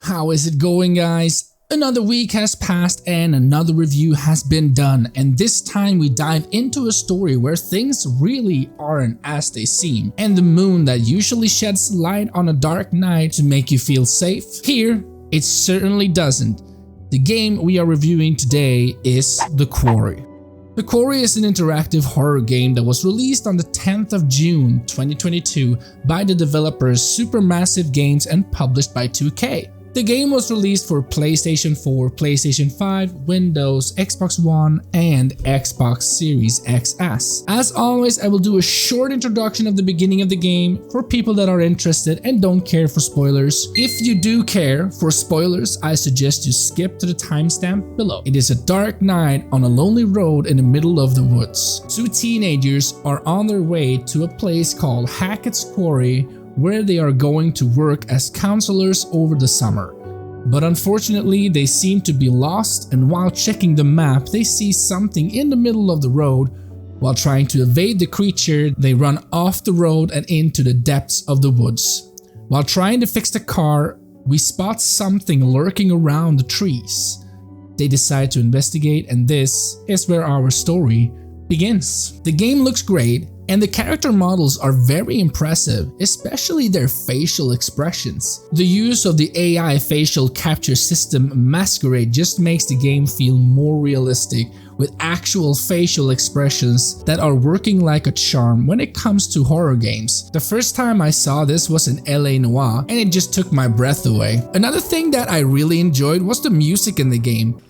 How is it going, guys? Another week has passed and another review has been done, and this time we dive into a story where things really aren't as they seem, and the moon that usually sheds light on a dark night to make you feel safe, here it certainly doesn't. The game we are reviewing today is The Quarry. The Quarry is an interactive horror game that was released on the 10th of June 2022 by the developers Supermassive Games and published by 2K. The game was released for PlayStation 4, PlayStation 5, Windows, Xbox One, and Xbox Series XS. As always, I will do a short introduction of the beginning of the game for people that are interested and don't care for spoilers. If you do care for spoilers, I suggest you skip to the timestamp below. It is a dark night on a lonely road in the middle of the woods. Two teenagers are on their way to a place called Hackett's Quarry, where they are going to work as counselors over the summer. But unfortunately, they seem to be lost, and while checking the map, they see something in the middle of the road. While trying to evade the creature, they run off the road and into the depths of the woods. While trying to fix the car, we spot something lurking around the trees. They decide to investigate, and this is where our story begins. The game looks great, and the character models are very impressive, especially their facial expressions. The use of the AI facial capture system Masquerade just makes the game feel more realistic, with actual facial expressions that are working like a charm when it comes to horror games. The first time I saw this was in LA Noire, and it just took my breath away. Another thing that I really enjoyed was the music in the game.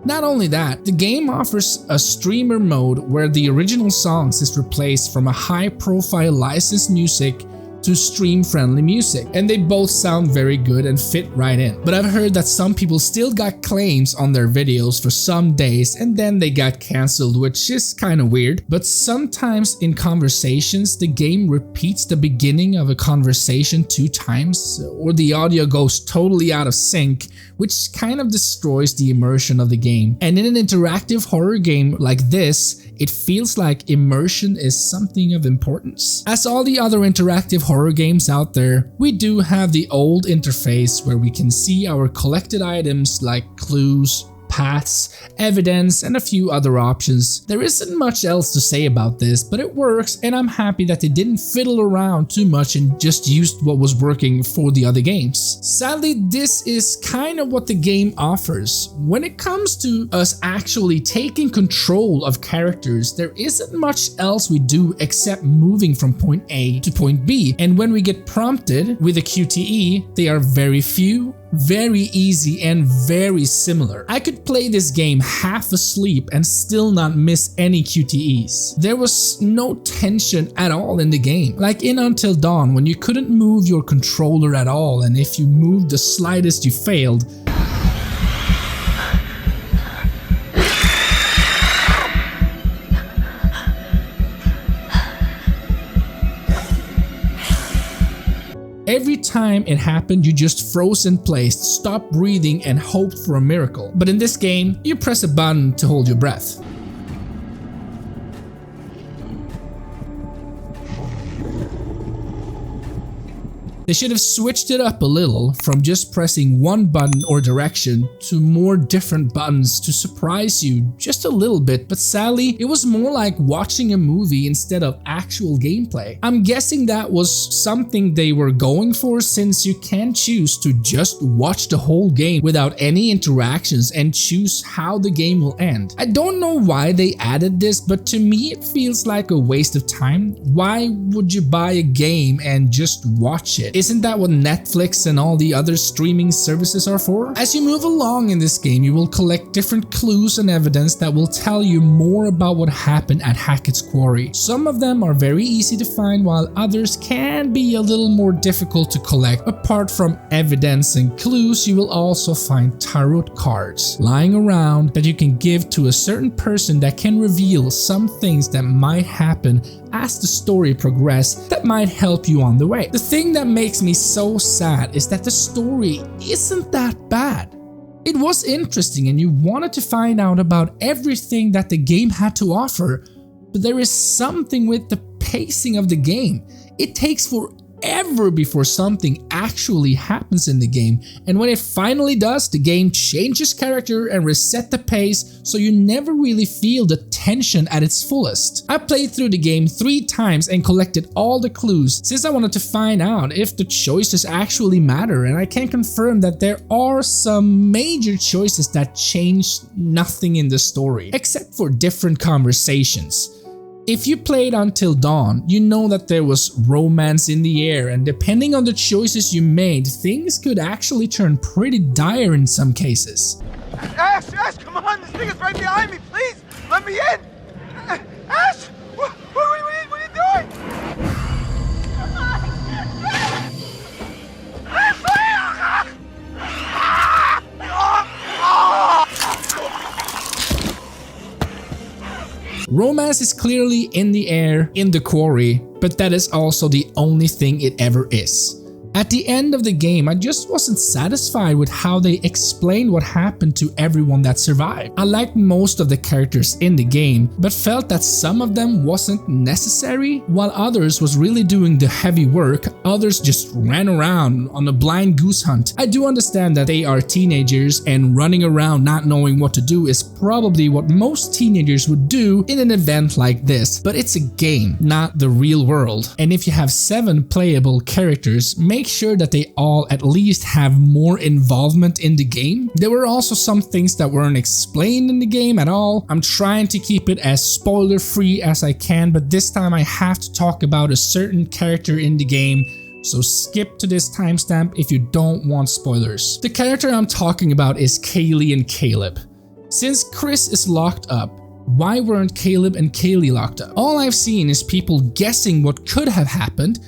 Not only that, the game offers a streamer mode where the original songs is replaced from a high-profile licensed music to stream-friendly music, and they both sound very good and fit right in. But I've heard that some people still got claims on their videos for some days and then they got cancelled, which is kinda weird. But sometimes in conversations, the game repeats the beginning of a conversation 2 times, or the audio goes totally out of sync, which kind of destroys the immersion of the game. And in an interactive horror game like this, it feels like immersion is something of importance. As all the other interactive horror games out there, we do have the old interface where we can see our collected items like clues, paths, evidence, and a few other options. There isn't much else to say about this, but it works, and I'm happy that they didn't fiddle around too much and just used what was working for the other games. Sadly, this is kind of what the game offers. When it comes to us actually taking control of characters, there isn't much else we do except moving from point A to point B, and when we get prompted with a QTE, they are very few, very easy, and very similar. I could play this game half asleep and still not miss any QTEs. There was no tension at all in the game, like in Until Dawn when you couldn't move your controller at all, and if you moved the slightest you failed. Every time it happened, you just froze in place, stopped breathing, and hoped for a miracle. But in this game, you press a button to hold your breath. They should have switched it up a little from just pressing one button or direction to more different buttons to surprise you just a little bit, but sadly, it was more like watching a movie instead of actual gameplay. I'm guessing that was something they were going for, since you can choose to just watch the whole game without any interactions and choose how the game will end. I don't know why they added this, but to me it feels like a waste of time. Why would you buy a game and just watch it? Isn't that what Netflix and all the other streaming services are for? As you move along in this game, you will collect different clues and evidence that will tell you more about what happened at Hackett's Quarry. Some of them are very easy to find, while others can be a little more difficult to collect. Apart from evidence and clues, you will also find tarot cards lying around that you can give to a certain person that can reveal some things that might happen as the story progresses that might help you on the way. The thing that makes me so sad is that the story isn't that bad. It was interesting and you wanted to find out about everything that the game had to offer, but there is something with the pacing of the game. It takes forever before something actually happens in the game, and when it finally does, the game changes character and reset the pace, so you never really feel the tension at its fullest. I played through the game 3 times and collected all the clues since I wanted to find out if the choices actually matter, and I can confirm that there are some major choices that change nothing in the story, except for different conversations. If you played Until Dawn, you know that there was romance in the air, and depending on the choices you made, things could actually turn pretty dire in some cases. Ash, come on, this thing is right behind me, please, let me in! Ash, what are you doing? Come on! Ash, Romance is clearly in the air in the Quarry, but that is also the only thing it ever is. At the end of the game, I just wasn't satisfied with how they explained what happened to everyone that survived. I liked most of the characters in the game, but felt that some of them wasn't necessary, while others was really doing the heavy work. Others just ran around on a blind goose hunt. I do understand that they are teenagers and running around not knowing what to do is probably what most teenagers would do in an event like this, but it's a game, not the real world. And if you have 7 playable characters, make sure that they all at least have more involvement in the game. There were also some things that weren't explained in the game at all. I'm trying to keep it as spoiler free as I can, but this time I have to talk about a certain character in the game, so skip to this timestamp if you don't want spoilers. The character I'm talking about is Kaylee and Caleb. Since Chris is locked up, why weren't Caleb and Kaylee locked up? All I've seen is people guessing what could have happened,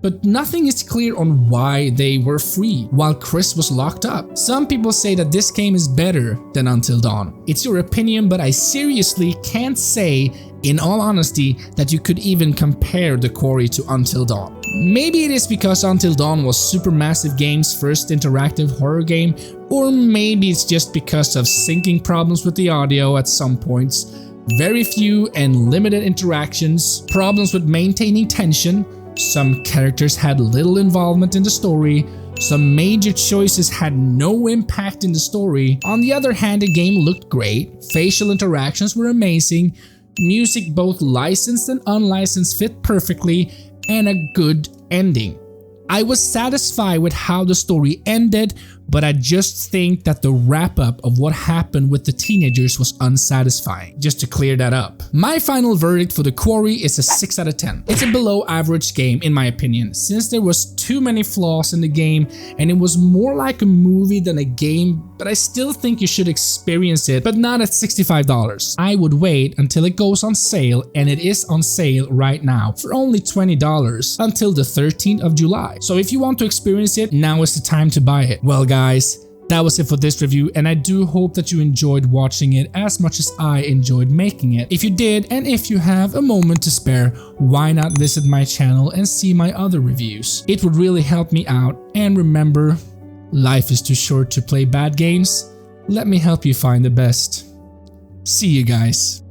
but nothing is clear on why they were free while Chris was locked up. Some people say that this game is better than Until Dawn. It's your opinion, but I seriously can't say, in all honesty, that you could even compare the Quarry to Until Dawn. Maybe it is because Until Dawn was Supermassive Games' first interactive horror game, or maybe it's just because of syncing problems with the audio at some points, very few and limited interactions, problems with maintaining tension. Some characters had little involvement in the story, some major choices had no impact in the story. On the other hand, the game looked great, facial interactions were amazing, music both licensed and unlicensed fit perfectly, and a good ending. I was satisfied with how the story ended, but I just think that the wrap-up of what happened with the teenagers was unsatisfying, just to clear that up. My final verdict for the Quarry is a 6 out of 10. It's a below average game in my opinion, since there was too many flaws in the game and it was more like a movie than a game, but I still think you should experience it, but not at $65. I would wait until it goes on sale, and it is on sale right now for only $20 until the 13th of July. So if you want to experience it, now is the time to buy it. Well guys, that was it for this review, and I do hope that you enjoyed watching it as much as I enjoyed making it. If you did, and if you have a moment to spare, why not visit my channel and see my other reviews? It would really help me out, and remember, life is too short to play bad games. Let me help you find the best. See you guys.